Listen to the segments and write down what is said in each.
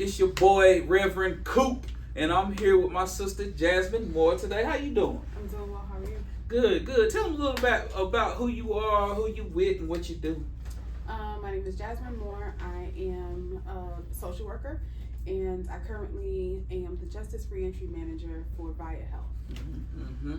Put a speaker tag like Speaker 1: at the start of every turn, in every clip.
Speaker 1: It's your boy, Reverend Coop, and I'm here with my sister, Jasmine Moore, today. How you doing?
Speaker 2: I'm doing well. How are you?
Speaker 1: Good, good. Tell them a little bit about who you are, who you with, and what you do.
Speaker 2: My name is Jasmine Moore. I am a social worker, and I currently am the Justice Reentry Manager for Vaya Health.
Speaker 1: Mm-hmm.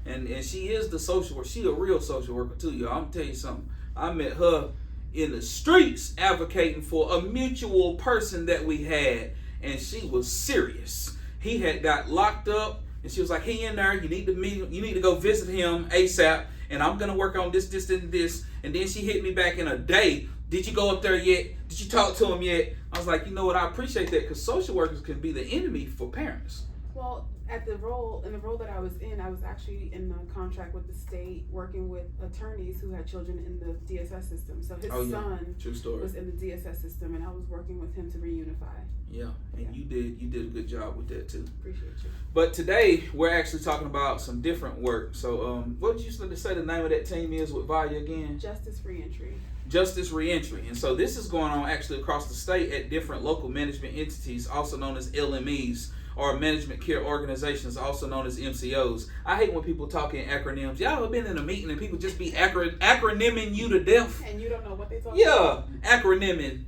Speaker 1: And she is the social worker. She a real social worker too, y'all. I'm gonna tell you something. I met her in the streets advocating for a mutual person that we had, and she was serious. He had got locked up, and she was like, "He in there. You need to meet him. You need to go visit him ASAP. And I'm gonna work on this, and this." And then she hit me back in a day. Did you go up there yet? Did you talk to him yet? I was like, you know what? I appreciate that, because social workers can be the enemy for parents.
Speaker 2: Well, in the role that I was in, I was actually in a contract with the state, working with attorneys who had children in the DSS system. So his son
Speaker 1: True story.
Speaker 2: was in the DSS system, and I was working with him to reunify.
Speaker 1: Yeah, and you did a good job with that too.
Speaker 2: Appreciate you.
Speaker 1: But today we're actually talking about some different work. So, what did you say the name of that team is with Vaya again?
Speaker 2: Justice Reentry.
Speaker 1: Justice Reentry. And so this is going on actually across the state at different local management entities, also known as LMEs, or management care organizations, also known as MCOs. I hate when people talk in acronyms. Y'all have been in a meeting and people just be acronyming you to death.
Speaker 2: And you don't know what they talk
Speaker 1: Yeah,
Speaker 2: about?
Speaker 1: acronyming.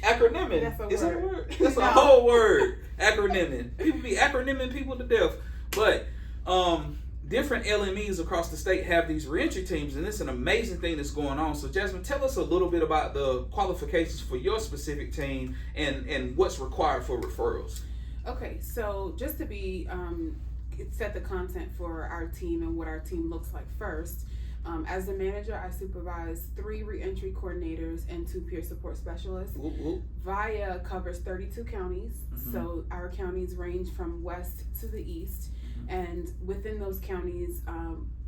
Speaker 1: Acronyming.
Speaker 2: That's a
Speaker 1: Is that a
Speaker 2: word.
Speaker 1: word? That's
Speaker 2: No.
Speaker 1: a whole word. Acronyming. People be acronyming people to death. But different LMEs across the state have these reentry teams, and it's an amazing thing that's going on. So Jasmine, tell us a little bit about the qualifications for your specific team and what's required for referrals.
Speaker 2: Okay, so just to be set the content for our team and what our team looks like first. As the manager, I supervise 3 reentry coordinators and 2 peer support specialists.
Speaker 1: Ooh.
Speaker 2: Vaya covers 32 counties, so our counties range from west to the east. And within those counties,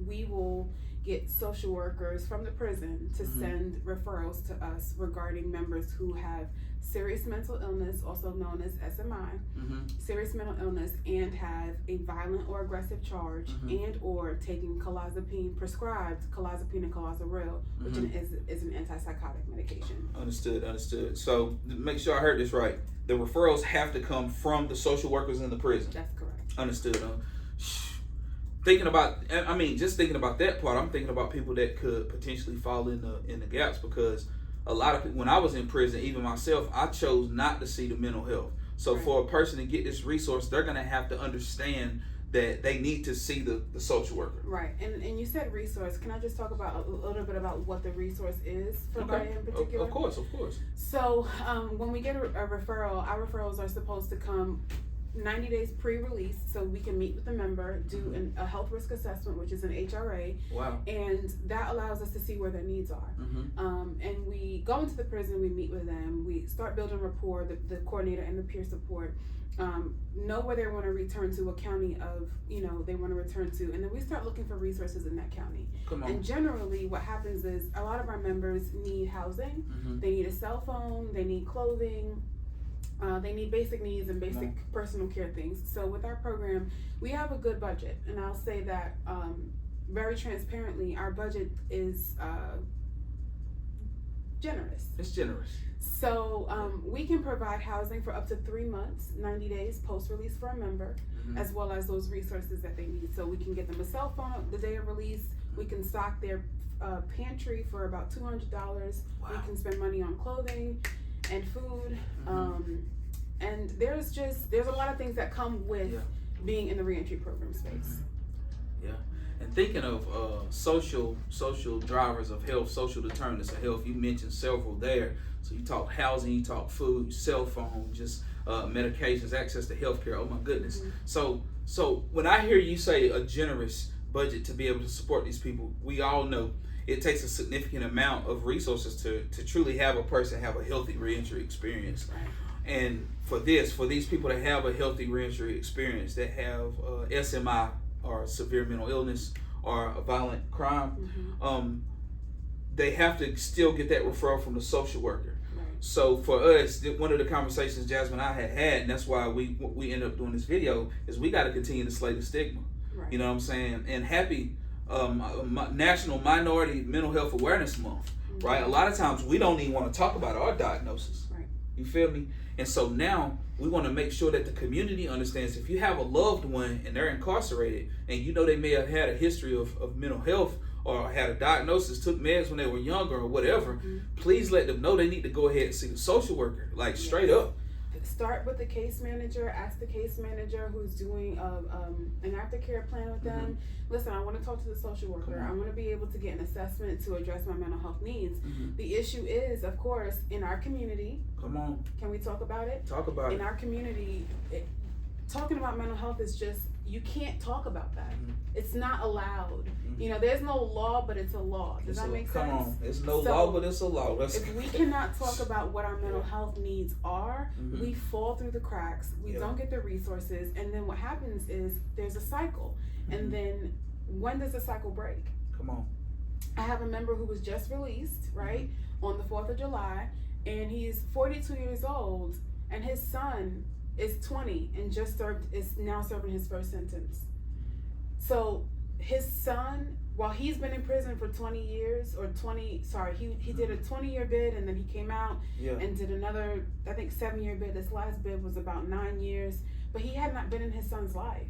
Speaker 2: we will get social workers from the prison to send referrals to us regarding members who have serious mental illness, also known as SMI, serious mental illness, and have a violent or aggressive charge, and or taking prescribed clozapine and clozaril, which is an antipsychotic medication.
Speaker 1: Understood. So make sure I heard this right. The referrals have to come from the social workers in the prison.
Speaker 2: That's correct.
Speaker 1: Understood. Just thinking about that part, I'm thinking about people that could potentially fall in the gaps, because a lot of people, when I was in prison, even myself, I chose not to see the mental health. So for a person to get this resource, they're going to have to understand that they need to see the social worker.
Speaker 2: Right. And you said resource. Can I just talk about a little bit about what the resource is for Vaya in particular?
Speaker 1: Of course.
Speaker 2: So when we get a referral, our referrals are supposed to come 90 days pre-release, so we can meet with the member, do a health risk assessment, which is an HRA.
Speaker 1: Wow. And
Speaker 2: that allows us to see where their needs are. And we go into the prison, we meet with them, we start building rapport, the coordinator and the peer support, know where they want to return to, a county of, they want to return to, and then we start looking for resources in that county.
Speaker 1: Come on.
Speaker 2: And generally what happens is a lot of our members need housing, they need a cell phone, they need clothing, they need basic needs and basic personal care things. So with our program, we have a good budget, and I'll say that very transparently, our budget is generous.
Speaker 1: It's generous.
Speaker 2: So we can provide housing for up to 3 months, 90 days post-release for a member, as well as those resources that they need. So we can get them a cell phone the day of release. We can stock their pantry for about $200.
Speaker 1: Wow.
Speaker 2: We can spend money on clothing and food, and there's a lot of things that come with being in the reentry program space.
Speaker 1: Yeah, and thinking of social drivers of health, social determinants of health, you mentioned several there. So you talk housing, you talk food, cell phone, just medications, access to healthcare. Oh my goodness. So when I hear you say a generous budget to be able to support these people, we all know it takes a significant amount of resources to truly have a person have a healthy reentry experience.
Speaker 2: Right.
Speaker 1: And for these people to have a healthy reentry experience, that have SMI, or severe mental illness, or a violent crime, they have to still get that referral from the social worker.
Speaker 2: Right.
Speaker 1: So for us, one of the conversations Jasmine and I had, and that's why we ended up doing this video, is we got to continue to slay the stigma.
Speaker 2: Right.
Speaker 1: You know what I'm saying? And happy National Minority Mental Health Awareness Month, right? A lot of times we don't even want to talk about our diagnosis.
Speaker 2: Right.
Speaker 1: You feel me? And so now we want to make sure that the community understands if you have a loved one and they're incarcerated and you know they may have had a history of mental health or had a diagnosis, took meds when they were younger or whatever, please let them know they need to go ahead and see the social worker, like straight up.
Speaker 2: Start with the case manager. Ask the case manager who's doing an aftercare plan with them. Listen, I want to talk to the social worker. I want to be able to get an assessment to address my mental health needs. The issue is, of course, in our community.
Speaker 1: Come on.
Speaker 2: Can we talk about it?
Speaker 1: Talk about it.
Speaker 2: In our community, talking about mental health is just, you can't talk about that. It's not allowed. You know, there's no law, but it's a law. Does that make sense?
Speaker 1: Come on. It's no law, but it's a law.
Speaker 2: If we cannot talk about what our mental health needs are, we fall through the cracks. We don't get the resources. And then what happens is there's a cycle. And then when does the cycle break?
Speaker 1: Come on.
Speaker 2: I have a member who was just released, right, on the 4th of July. And he's 42 years old. And his son is 20 and is now serving his first sentence. So his son, while he's been in prison for 20 years, he did a 20-year bid and then he came out and did another, I think, 7-year bid. This last bid was about 9 years, but he had not been in his son's life.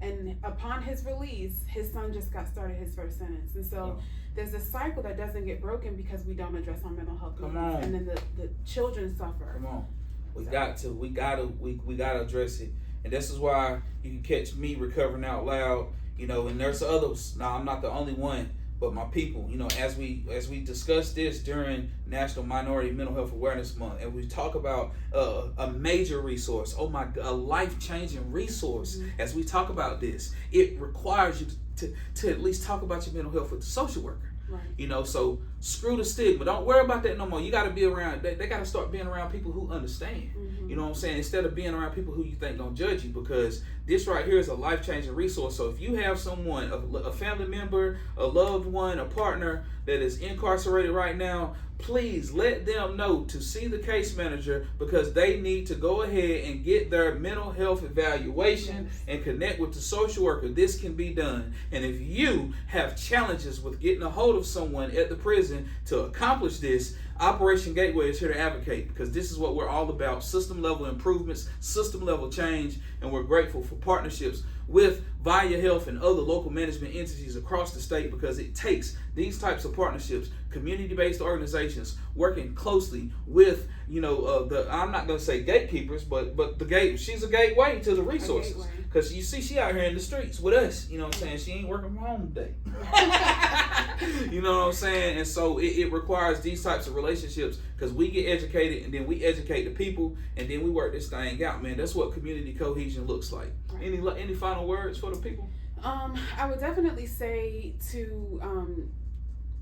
Speaker 2: And upon his release, his son just got started his first sentence. And so there's a cycle that doesn't get broken because we don't address our mental health needs. And then the children suffer.
Speaker 1: Come on. We gotta address it. And this is why you can catch me recovering out loud, you know, and there's others. Now I'm not the only one, but my people, you know, as we discuss this during National Minority Mental Health Awareness Month, and we talk about a major resource, a life-changing resource, as we talk about this, it requires you to at least talk about your mental health with the social worker.
Speaker 2: Right.
Speaker 1: You know, so screw the stigma. Don't worry about that no more. You got to be around. They got to start being around people who understand. You know what I'm saying? Instead of being around people who you think don't judge you, because this right here is a life-changing resource. So if you have someone, a family member, a loved one, a partner that is incarcerated right now, please let them know to see the case manager, because they need to go ahead and get their mental health evaluation and connect with the social worker. This can be done. And if you have challenges with getting a hold of someone at the prison to accomplish this, Operation Gateway is here to advocate, because this is what we're all about: system level improvements, system level change, and we're grateful for partnerships with Vaya Health and other local management entities across the state, because it takes these types of partnerships, community-based organizations working closely with, you know, I'm not going to say gatekeepers, but the gate. She's a gateway to the resources, because you see, she out here in the streets with us. You know what I'm saying? She ain't working from home today. You know what I'm saying? And so it requires these types of relationships, because we get educated and then we educate the people and then we work this thing out, man. That's what community cohesion looks like. Right. Any final words for the people?
Speaker 2: I would definitely say to,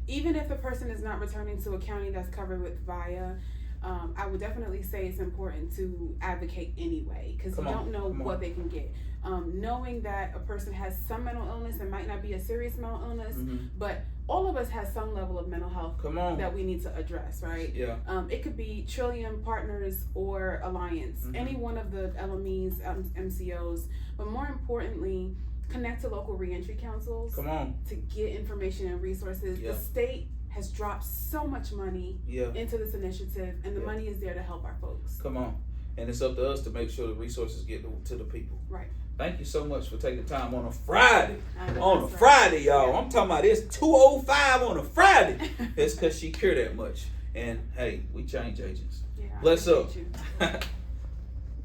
Speaker 2: even if the person is not returning to a county that's covered with Vaya, I would definitely say it's important to advocate anyway, because you don't know what they can get. Knowing that a person has some mental illness, and might not be a serious mental illness, but all of us has some level of mental health that we need to address, right?
Speaker 1: Yeah.
Speaker 2: It could be Trillium Partners or Alliance, any one of the LMEs, MCOs, but more importantly, connect to local reentry councils to get information and resources. The state has dropped so much money into this initiative, and the money is there to help our folks.
Speaker 1: And it's up to us to make sure the resources get to the people.
Speaker 2: Right.
Speaker 1: Thank you so much for taking time on a Friday. Friday, y'all. I'm talking about it's 2:05 on a Friday. It's because she cared that much. And hey, we change agents.
Speaker 2: Yeah,
Speaker 1: Bless up.